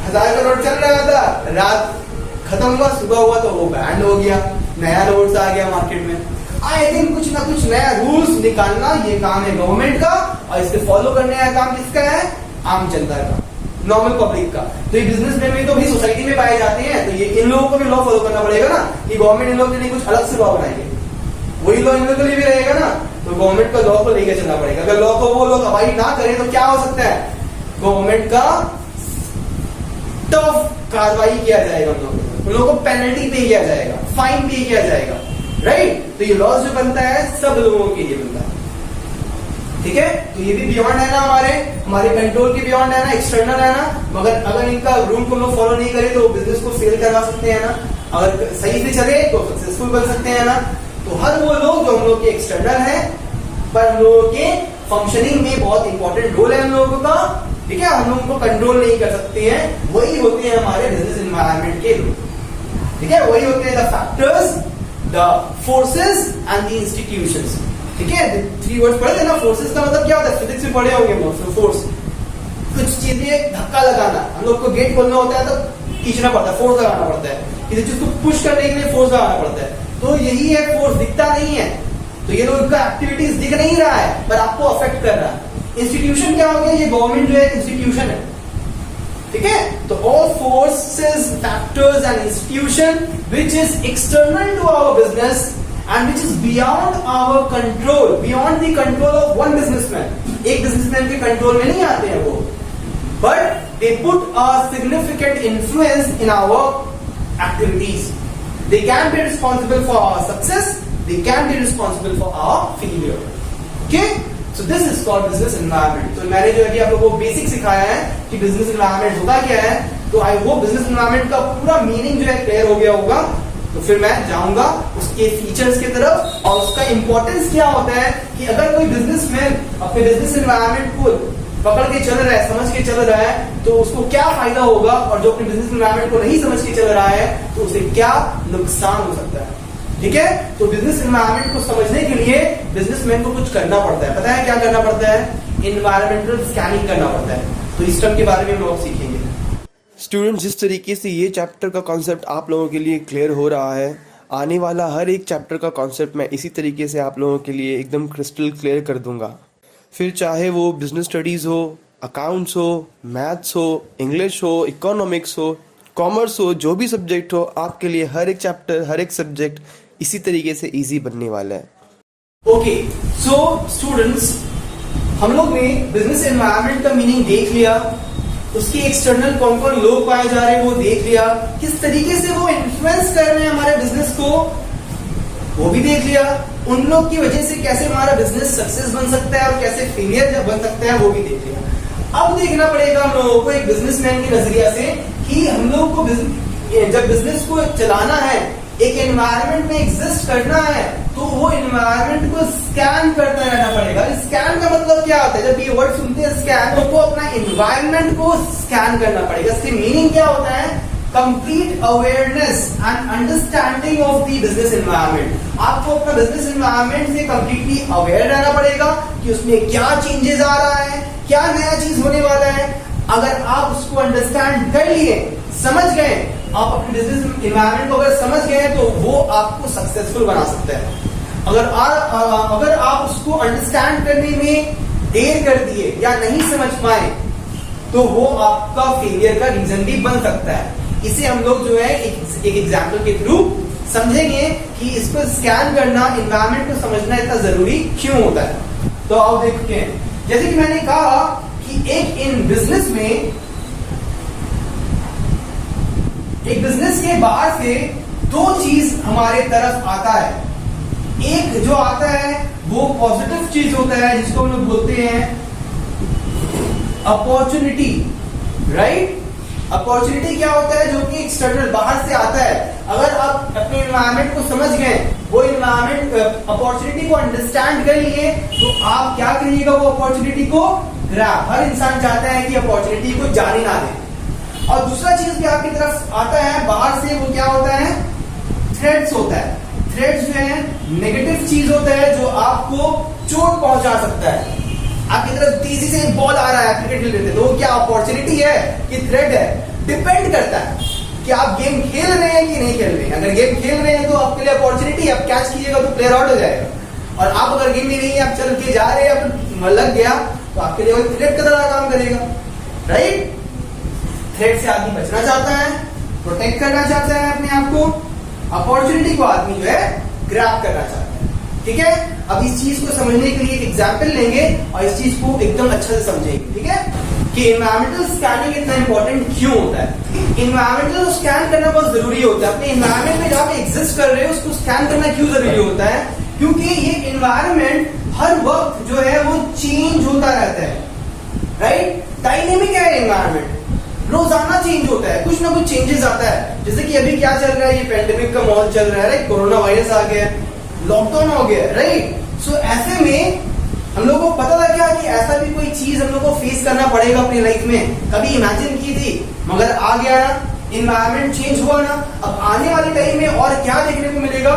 1000 का नोट चल रहा था, रात खत्म हुआ, सुबह हुआ तो वो बैंड हो गया, नया नोट्स आ गया मार्केट में। आए दिन कुछ ना कुछ नया रूल्स निकालना ये काम है गवर्नमेंट का, और इसके फॉलो करने का काम किसका है, आम जनता का, नॉर्मल पब्लिक का। तो ये बिजनेसमैन भी तो भी सोसाइटी में पाए जाते हैं, तो ये इन लोगों को भी लॉ फॉलो करना पड़ेगा ना, कि गवर्नमेंट इन लोगों के लिए कुछ अलग से लॉ बनाएगी, वही लॉ इन लोगों के लिए भी रहेगा ना। तो गवर्नमेंट का लॉ को लेकर चलना पड़ेगा। अगर लॉ को वो लोग अवॉइड ना करें तो क्या हो सकता है, गवर्नमेंट का टफ कार्रवाई किया जाएगा, उन लोगों को पेनल्टी पे किया जाएगा, फाइन पे किया जाएगा, राइट। तो ये लॉज जो बनता है सब लोगों के लिए बनता है, ठीक है। तो ये भी बियॉन्ड है ना, हमारे कंट्रोल के बियॉन्ड है ना, एक्सटर्नल है ना। मगर अगर इनका रूल को लोग फॉलो नहीं करे तो बिजनेस को फेल करवा सकते हैं ना। अगर सही से चले तो सक्सेसफुल बन सकते हैं ना। तो हर वो लोग जो हम लोग के एक्सटर्नल है, पर हम लोगों के फंक्शनिंग में बहुत इंपॉर्टेंट रोल है हम लोगों का, ठीक है। हम लोगों को कंट्रोल नहीं कर सकते हैं, वही होते हैं हमारे बिजनेस एनवायरनमेंट के लोग, ठीक है। वही होते हैं the factors, the forces and the institutions, ठीक है। 3 वर्ड्स पढ़े थे ना। फोर्सेस का मतलब क्या होता है, फिजिक्स में पढ़े होंगे फोर्स, कुछ चीजें धक्का लगाना। हम लोग को गेट खोलना होता है तो खींचना पड़ता है, फोर्स लगाना पड़ता है। किसी चीज को पुश करने के लिए फोर्स लगाना पड़ता है। तो यही है, फोर्स दिखता नहीं है, तो ये लोग का एक्टिविटीज दिख नहीं रहा है, पर आपको अफेक्ट कर रहा है। इंस्टीट्यूशन क्या हो गया, ये गवर्नमेंट जो है इंस्टीट्यूशन है, ठीक है। तो all forces, factors and institution which is external to our business and which is beyond our control, beyond the control of one businessman. एक बिजनेसमैन के कंट्रोल में नहीं आते हैं वो, but they put a significant influence in our activities. They can be responsible for our success, they can be responsible for our failure. Okay? So this is called business environment. तो मैंने जो अभी आप लोगों को बेसिक सिखाया है कि बिजनेस एनवायरनमेंट होता क्या है, तो आई होप बिजनेस एनवायरनमेंट का पूरा मीनिंग जो है क्लियर हो गया होगा। तो फिर मैं जाऊंगा उसके फीचर्स की तरफ और उसका इंपॉर्टेंस क्या होता है कि अगर कोई बिजनेसमैन अपने बिजनेस एनवायरनमेंट को पकड़ के चल रहा है, समझ के चल रहा है, तो उसको क्या फायदा होगा, और जो अपने बिजनेस एनवायरनमेंट को नहीं समझ के चल रहा है तो उसे क्या नुकसान हो सकता है, ठीक है। तो बिजनेस एनवायरनमेंट को समझने के लिए बिजनेसमैन को कुछ करना पड़ता है। पता है क्या करना पड़ता है, एनवायरमेंटल स्कैनिंग करना पड़ता है। तो इस टर्म के बारे में हम लोग सीखेंगे। स्टूडेंट्स, जिस तरीके से ये चैप्टर का कॉन्सेप्ट आप लोगों के लिए क्लियर हो रहा है, आने वाला हर एक चैप्टर का कॉन्सेप्ट मैं इसी तरीके से आप लोगों के लिए एकदम क्रिस्टल क्लियर कर दूंगा। फिर चाहे वो बिजनेस स्टडीज़ हो, अकाउंट्स हो, मैथ्स हो, इंग्लिश हो, इकोनॉमिक्स हो, कॉमर्स हो, जो भी सब्जेक्ट हो, आपके लिए हर एक चैप्टर, हर एक सब्जेक्ट इसी तरीके से ईजी बनने वाला है। ओके, सो स्टूडेंट्स, हम लोग ने बिजनेस एनवायरनमेंट का मीनिंग देख लिया, उसकी एक्सटर्नल कौन कौन लोग पाए जा रहे हैं वो देख लिया, किस तरीके से वो इन्फ्लुएंस कर रहे हैं हमारे बिजनेस को वो भी देख लिया, उन लोग की वजह से कैसे हमारा बिजनेस सक्सेस बन सकता है और कैसे फेलियर बन सकता है वो भी देख लिया। अब देखना पड़ेगा हम लोगों को एक बिजनेसमैन के नजरिया से कि हम लोग को जब बिजनेस को चलाना है, एक एनवायरनमेंट में एग्जिस्ट करना है, तो वो एनवायरनमेंट को स्कैन करता रहना पड़ेगा। स्कैन का मतलब क्या होता है, जब ये वर्ड सुनते हैं स्कैन, तो अपना एनवायरनमेंट को स्कैन करना पड़ेगा। इससे मीनिंग क्या होता है, complete awareness and understanding of the business environment. आपको अपना बिजनेस एनवायरनमेंट से कंप्लीटली अवेयर रहना पड़ेगा कि उसमें क्या चेंजेस आ रहा है, क्या नया चीज होने वाला है। अगर आप उसको अंडरस्टैंड कर लिए, समझ गए, आप अपने बिजनेस एनवायरनमेंट को अगर समझ गए तो वो आपको सक्सेसफुल बना सकता है। अगर आप उसको अंडरस्टैंड करने में देर कर दिए या नहीं समझ पाए तो वो आपका फेलियर का रीजन भी बन सकता है। इसे हम लोग जो है एक एग्जाम्पल के थ्रू समझेंगे कि इसको स्कैन करना, एनवायरनमेंट को समझना इतना जरूरी क्यों होता है। तो आओ देखते हैं, जैसे कि मैंने कहा कि एक बिजनेस के बाहर से दो चीज हमारे तरफ आता है। एक जो आता है वो पॉजिटिव चीज होता है जिसको हम लोग बोलते हैं अपॉर्चुनिटी, राइट। अपॉर्चुनिटी क्या होता है, जो कि एक्सटर्नल बाहर से आता है। अगर आप अपने इन्वायरमेंट को समझ गए, वो इन्वायरमेंट अपॉर्चुनिटी को अंडरस्टैंड कर लिए, तो आप क्या करिएगा, वो अपॉर्चुनिटी को ग्रैब। हर इंसान चाहता है कि अपॉर्चुनिटी को जाने ना दे। और दूसरा चीज भी आपकी तरफ आता है बाहर से, वो क्या होता है, थ्रेट्स होता है। थ्रेट्स जो है नेगेटिव चीज होता है जो आपको चोट पहुंचा सकता है। आपकी तरफ तेजी से एक बॉल आ रहा है क्रिकेट खेलते थे, तो क्या अपॉर्चुनिटी है कि थ्रेट है, डिपेंड करता है कि आप गेम खेल रहे हैं कि नहीं खेल रहे हैं। अगर गेम खेल रहे हैं तो आपके लिए अपॉर्चुनिटी, आप कैच कीजिएगा तो प्लेयर आउट हो जाएगा। और आप अगर गेम में नहीं है, आप चल के जा रहे हैं, आप लग गया, तो आपके लिए थ्रेट का तरह काम करेगा, राइट। थ्रेट से आदमी बचना चाहता है, प्रोटेक्ट करना चाहता है अपने आप को, अपॉर्चुनिटी को आदमी जो है ग्रैब करना चाहता है, ठीक है। अब इस चीज को समझने के लिए एक एग्जाम्पल लेंगे और इस चीज को एकदम अच्छे से समझेंगे, ठीक है, कि इन्वायरमेंटल स्कैनिंग इतना इंपॉर्टेंट क्यों होता है। इन्वायरमेंटल स्कैन करना बहुत जरूरी होता है। अपने इन्वायरमेंट में जहां पे एग्जिस्ट कर रहे हो उसको स्कैन करना क्यों जरूरी होता है, क्योंकि ये इन्वायरमेंट हर वक्त जो है वो चेंज होता रहता है, राइट। डायनेमिक है इन्वायरमेंट, रोजाना चेंज होता है, कुछ ना कुछ चेंजेस आता है। जैसे कि अभी क्या चल रहा है, ये पेंडेमिक का माहौल चल रहा है, राइट। कोरोना वायरस आ गया, लॉकडाउन हो गया, राइट। सो ऐसे में हम लोगों को पता था क्या कि ऐसा भी कोई चीज हम लोग को फेस करना पड़ेगा अपनी लाइफ में, कभी इमेजिन की थी, मगर आ गया ना, इन्वायरमेंट चेंज हुआ ना। अब आने वाले टाइम में और क्या देखने को मिलेगा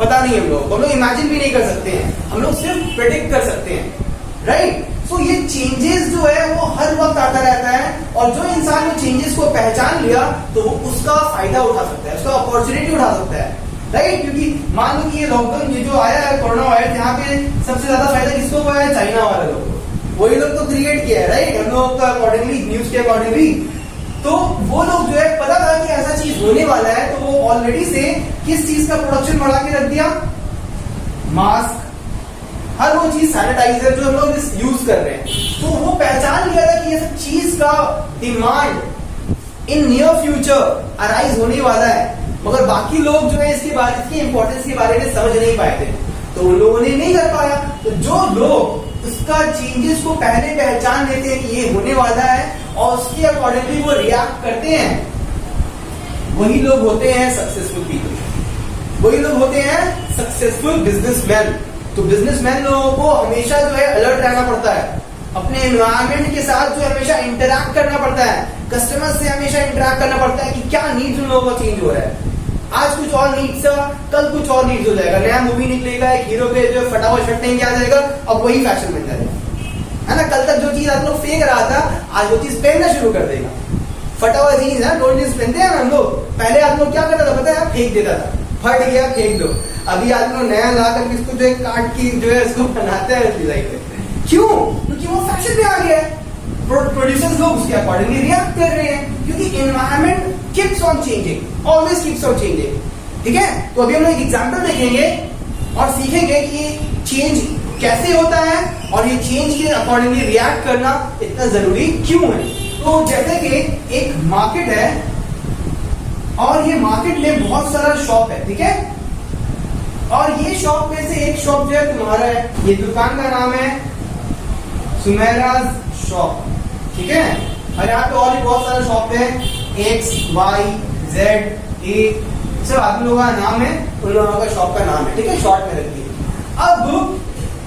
पता नहीं हम लोग इमेजिन भी नहीं कर सकते हैं, हम लोग सिर्फ प्रेडिक्ट कर सकते हैं, राइट। सो ये चेंजेस जो है वो हर वक्त आता रहता है, और जो इंसान वो चेंजेस को पहचान लिया तो वो उसका फायदा उठा सकता है, उसका अपॉर्चुनिटी उठा सकता है, राइट। क्योंकि मान लो कि ये लॉकडाउन, ये जो आया है कोरोना वायरस, यहाँ पे सबसे ज्यादा फायदा किसको हुआ है, चाइना वाले लोग को। वही लोग तो क्रिएट किया है, राइट, हम लोग का अकॉर्डिंगली, न्यूज के अकॉर्डिंगली। तो वो लोग जो है पता था कि ऐसा चीज होने वाला है, तो वो ऑलरेडी से किस चीज का प्रोडक्शन बढ़ा के रख दिया, मास्क, हर वो चीज, सैनिटाइजर जो हम लोग यूज कर रहे हैं। तो वो पहचान लिया था कि ये सब चीज का demand in near future arise होने वाला है, मगर बाकी लोग जो है इसकी इंपॉर्टेंस के बारे में समझ नहीं पाए थे, तो उन लोगों ने नहीं कर पाया। तो जो लोग उसका चेंजेस को पहले पहचान लेते हैं कि ये होने वाला है और उसके अकॉर्डिंगली वो रिएक्ट करते हैं, वही लोग होते हैं सक्सेसफुल पीपल, वही लोग होते हैं सक्सेसफुल बिजनेसमैन। तो बिजनेसमैन लोगों को हमेशा जो है अलर्ट रहना पड़ता है, अपने एनवायरनमेंट के साथ जो हमेशा इंटरैक्ट करना पड़ता है, कस्टमर से हमेशा इंटरैक्ट करना पड़ता है कि क्या नीड्स उन लोगों का चेंज हो रहा है। आज कुछ और नीड्स था, कल कुछ और नीड्स हो जाएगा, नया मूवी निकलेगा, एक हीरो पे जो फटाफट शर्ट नहीं किया जाएगा, अब वही फैशन बन जाएगा, है ना। कल तक जो चीज आप लोग फेंक रहा था, आज वो चीज पहनना शुरू कर देगा। फटा हुआ जीन्स है, गोल्ड जीन्स पहनते हैं हम लोग, पहले आप लोग क्या करता था पता है, फेंक देता था, फट गया फेंक दो। अभी आप लोग नया ला कर इसको जो है काट की जो है इसको बनाते हैं डिजाइन पे, क्यों? क्योंकि वो फैशन में आ गया है, प्रोड्यूसर्स लोग उसके अकॉर्डिंगली रिएक्ट कर रहे हैं, क्योंकि environment keeps on changing, always keeps on changing, ठीक है। तो अभी हम लोग एक एग्जांपल देखेंगे और सीखेंगे कि ये चेंज कैसे होता है और ये चेंज के अकॉर्डिंगली रिएक्ट करना इतना जरूरी क्यों है। तो जैसे कि एक मार्केट है और ये मार्केट में बहुत सारा शॉप है, ठीक है, और ये शॉप में से एक शॉप जो है तुम्हारा है, ये दुकान का नाम है सुमेराज शॉप, ठीक है। और यहाँ पे और भी बहुत सारे शॉप है, एक्स वाई जेड ए, सब आदमी लोगों का नाम है, उन लोगों का शॉप का नाम है, ठीक है, शॉर्ट में रखिए। अब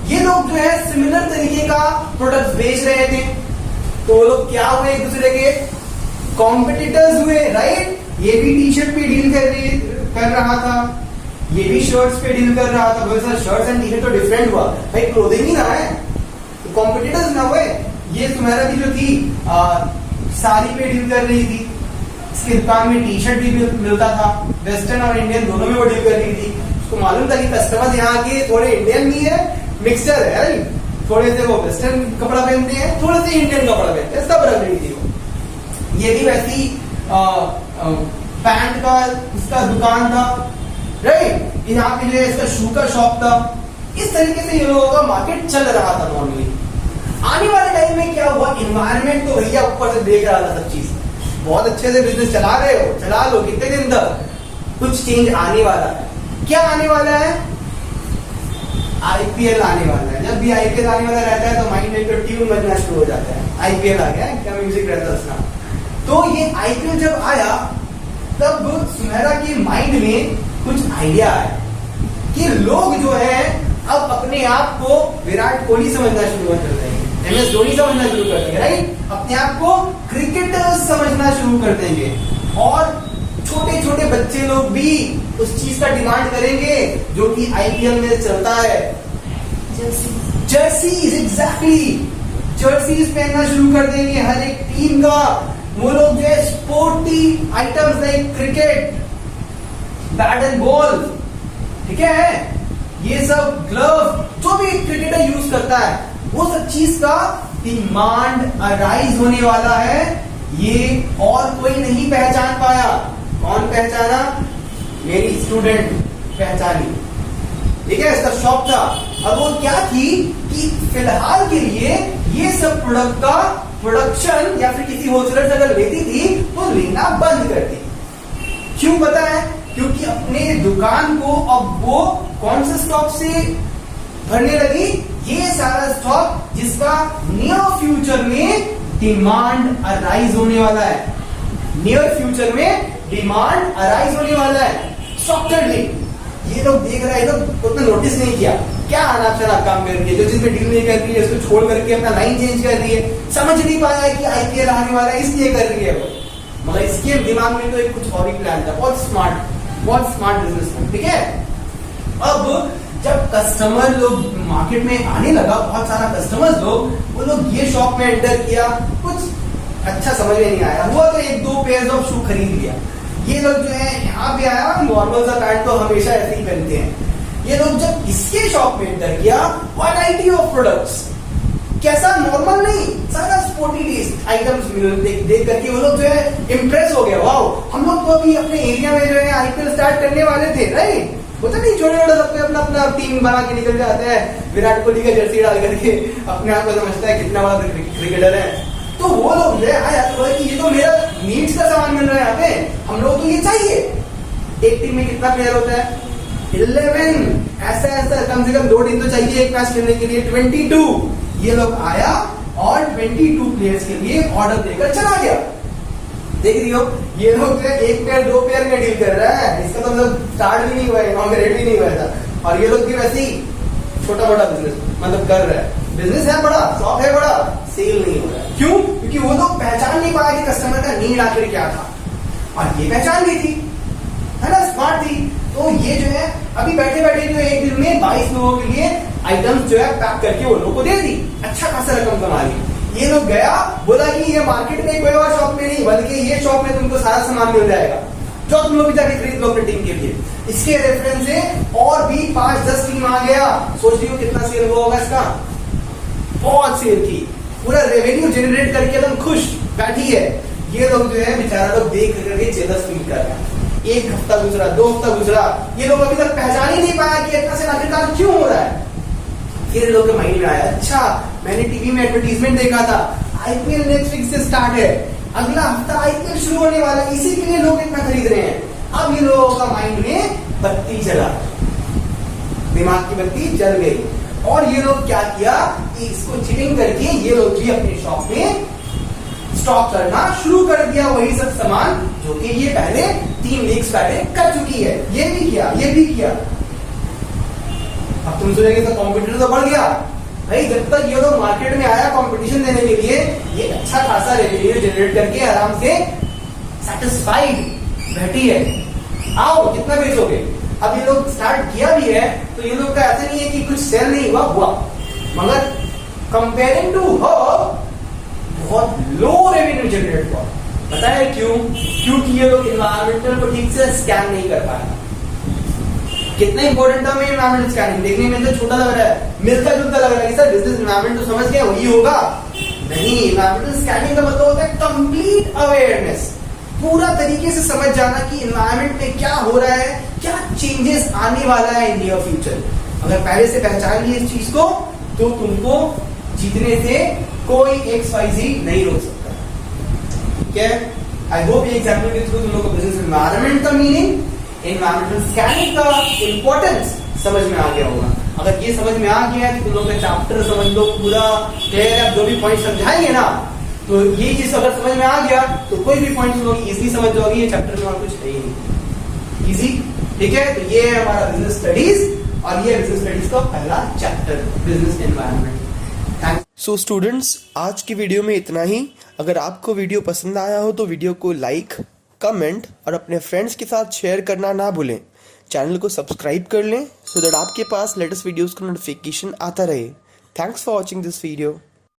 ये लोग जो है सिमिलर तरीके का प्रोडक्ट बेच रहे थे, तो वो लोग क्या हुए, एक दूसरे के कॉम्पिटिटर्स हुए, राइट। ये भी टी शर्ट पे डील कर रहा था, ये भी शर्ट्स पे डील कर रहा था, बहुत सारे शर्ट्स एंड टी शर्ट तो डिफरेंट हुआ, भाई क्लोथिंग ही ना है, तो कॉम्पिटिटर्स ना हुए। ये तुम्हारा भी जो थी साड़ी पे डील कर रही थी, इसकी दुकान में टी शर्ट भी मिलता था, वेस्टर्न और इंडियन दोनों में वो डील कर रही थी। उसको मालूम था कि कस्टमर यहाँ के थोड़े इंडियन भी है, मिक्सचर है, राइट, थोड़े से वो वेस्टर्न कपड़ा पहनते हैं, थोड़े से इंडियन कपड़ा पहनते हैं, सब रख रही थी वो। ये भी वैसी पैंट का इसका दुकान था, राइट, यहाँ पे जो है इसका शू का शॉप था। इस तरीके से ये लोगों का मार्केट चल रहा था नॉर्मली। आने वाले टाइम में क्या हुआ, इन्वायरमेंट तो भैया ऊपर से देख रहा था सब चीज, बहुत अच्छे से बिजनेस चला रहे हो, चला लो कितने दिन तक, कुछ चेंज आने वाला है। क्या आने वाला है, आईपीएल आने वाला है। जब भी आईपीएल आने वाला रहता है तो माइंड में एक ट्यून बजना शुरू हो जाता है, आईपीएल आ गया, क्या म्यूजिक रहता है उसका। तो ये आईपीएल जब आया तब सुनहरा के माइंड में कुछ आइडिया आया कि लोग जो है अब अपने आप को विराट कोहली समझना शुरू कर देंगे, MS धोनी समझना शुरू कर देंगे, राइट? अपने आप को क्रिकेटर्स समझना शुरू कर देंगे और छोटे छोटे बच्चे लोग भी उस चीज का डिमांड करेंगे जो कि IPL में चलता है, जर्सीज। एग्जैक्टली, जर्सीज पहनना शुरू कर देंगे हर एक टीम का। वो लोग जो है sporty items like cricket, bat and ball, ठीक है, ये सब ग्लव, जो भी क्रिकेटर यूज करता है वो सब चीज का डिमांड अराइज होने वाला है। ये और कोई नहीं पहचान पाया। कौन पहचाना? मेरी स्टूडेंट पहचानी, ठीक है, इसका शौक था। अब वो क्या थी कि फिलहाल के लिए ये सब प्रोडक्ट का प्रोडक्शन या फिर किसी होलसेलर से अगर लेती थी तो लेना बंद कर दी। क्यों पता है? क्योंकि अपने दुकान को अब वो कौन से स्टॉक से भरने लगी? ये सारा स्टॉक जिसका नियर फ्यूचर में डिमांड अराइज होने वाला है। नियर फ्यूचर में डिमांड अराइज होने वाला है। सॉफ्टवेयरली ये लोग देख रहे हैं, लोग उतना नोटिस नहीं किया क्या अनाप शनाप काम कर रही है, जो जिसमें डील नहीं कर रही है उसको छोड़ करके अपना लाइन चेंज कर रही है। समझ नहीं पाया कि IPL आने वाला है इसलिए कर रही है वो, मगर इसके दिमाग में तो एक कुछ और ही प्लान था। बहुत स्मार्ट बिजनेस था, ठीक है। अब जब कस्टमर लोग मार्केट में आने लगा, बहुत सारा कस्टमर्स लोग, वो लोग ये शॉप में एंटर किया, कुछ अच्छा समझ में नहीं आया, हुआ तो 1-2 पेयर्स ऑफ शू खरीद लिया। ये लोग जो है यहाँ पे आया, नॉर्मल सा पैंट तो हमेशा ऐसे ही पहनते हैं। ये लोग जब इसके शॉप में एंटर किया, वैरायटी ऑफ प्रोडक्ट्स, कैसा नॉर्मल नहीं, सारा स्पोर्टी आइटम्स देख करके वो लोग जो है इम्प्रेस हो गया। वाओ, हम लोग तो अभी अपने एरिया में जो है IPL स्टार्ट करने वाले थे, राइट? होता नहीं, छोटे छोटे सबको अपना अपना टीम बना के निकल जाते हैं, विराट कोहली का जर्सी डाल करके अपने आप को समझता है कितना बड़ा क्रिकेटर है। तो वो लोग जो है कि ये तो मेरा नीड्स का सामान मिल रहा है यहाँ पे, हम लोग तो ये चाहिए। एक टीम में कितना प्लेयर होता है? 11। ऐसा कम से कम 2 टीम तो चाहिए एक मैच खेलने के लिए। 22 ये लोग आया और 22 प्लेयर्स के लिए ऑर्डर देकर चला गया। देख रही हो, ये लोग जो 1 पेयर 2 पेयर में डील कर रहा है, इसका तो मतलब स्टार्ट भी नहीं हुआ है, इनॉग्रेट भी नहीं हुआ था, और ये लोग भी वैसे ही छोटा मोटा बिजनेस मतलब कर रहा है। बिजनेस है बड़ा, शॉप है बड़ा, सेल नहीं हो रहा है। क्यों? क्योंकि वो लोग पहचान नहीं पाया कि कस्टमर का नीड आखिर क्या था, और ये पहचान गई थी, है ना, स्मार्ट थी। तो ये जो है अभी बैठे बैठे जो एक दिन में 22 लोगों के लिए आइटम्स जो है पैक करके वो लोग को दे दी, अच्छा खासा रकम कमा ली। ये लोग गया, बोला कि ये मार्केट में कोई और शॉप में नहीं, बल्कि ये शॉप में तुमको सारा सामान मिल जाएगा, जो तुम लोग भी जाके खरीद लो अपनी टीम के लिए। इसके रेफरेंस से और भी 5-10 टीम आ गया। सोच रही हो कितना सेल हुआ होगा इसका? बहुत सेल की, पूरा रेवेन्यू जनरेट करके एकदम खुश बैठी है। ये लोग जो है बेचारा लोग देख करके जेलस फील कर रहे हैं। 1 हफ्ता गुजरा, 2 हफ्ता गुजरा, ये लोग अभी तक पहचान ही नहीं पाया कि इतना से आखिरकार क्यों हो रहा है। फिर लोग के माइंड में आया, अच्छा मैंने टीवी में एडवर्टीजमेंट देखा था, IPL नेक्स्ट वीक से स्टार्ट है, अगला हफ्ता IPL शुरू होने वाला है, इसी के लिए लोग इतना खरीद रहे हैं। अब ये लोगों का माइंड में बत्ती जला, दिमाग की बत्ती जल गई, और ये लोग क्या किया कि इसको चीटिंग करके ये लोग भी अपने शॉप में स्टॉक करना शुरू कर दिया, वही सब सामान जो कि ये पहले 3 वीक्स पहले कर चुकी है। ये भी किया, ये भी किया। अब तुम सोचेंगे तो कॉम्पिटिटर तो बढ़ गया भाई। जब तक ये लोग मार्केट में आया कंपटीशन देने के लिए, ये अच्छा खासा रेवेन्यू जनरेट करके आराम से सेटिस्फाइड बैठी है। आओ कितना बेचोगे। अब ये लोग स्टार्ट किया भी है, तो ये लोग का ऐसा नहीं है कि कुछ सेल नहीं हुआ, मगर कंपेयरिंग टू बहुत लो रेवेन्यू जनरेट हुआ। पता है क्यों? क्योंकि ये लोग इन्वायरमेंटल को ठीक से स्कैन नहीं कर पाए। कितना इंपॉर्टेंट टर्म है इन्वायरमेंटल स्कैनिंग। देखने में तो छोटा लग रहा है, मिलता जुलता लग रहा है, सर बिजनेस इन्वायरमेंट तो समझ गया वही होगा, नहीं। इन्वायरमेंटल स्कैनिंग का मतलब होता है कंप्लीट अवेयरनेस, पूरा तरीके से समझ जाना कि इन्वायरमेंट में क्या हो रहा है, क्या चेंजेस आने वाला है इन नियर फ्यूचर। अगर पहले से पहचान ली इस चीज को, तो तुमको जीतने से कोई XYZ नहीं रोक सकता। ठीक है, आई होप ये एग्जाम्पल के थ्रू तुम लोग को बिजनेस इन्वायरमेंट का मीनिंग, इन्वायरमेंटल स्कैनिंग का इंपॉर्टेंस समझ में आ गया होगा। अगर ये समझ में आ गया है तो तुम लोग का चैप्टर समझ लो पूरा क्लियर है। जो भी पॉइंट समझाएंगे ना, तो ये चीज अगर समझ में आ गया तो कोई भी पॉइंट लोग इजीली समझ जाओगे, ये चैप्टर में और कुछ है ही नहीं, इजी। ठीक है, तो ये है हमारा बिजनेस स्टडीज और ये बिजनेस स्टडीज का पहला chapter business environment. Thanks. So students, आज की वीडियो में इतना ही। अगर आपको वीडियो पसंद आया हो तो वीडियो को लाइक, कमेंट और अपने फ्रेंड्स के साथ शेयर करना ना भूलें। चैनल को सब्सक्राइब कर लें सो दैट आपके पास लेटेस्ट वीडियोस का नोटिफिकेशन आता रहे। Thanks for watching this video.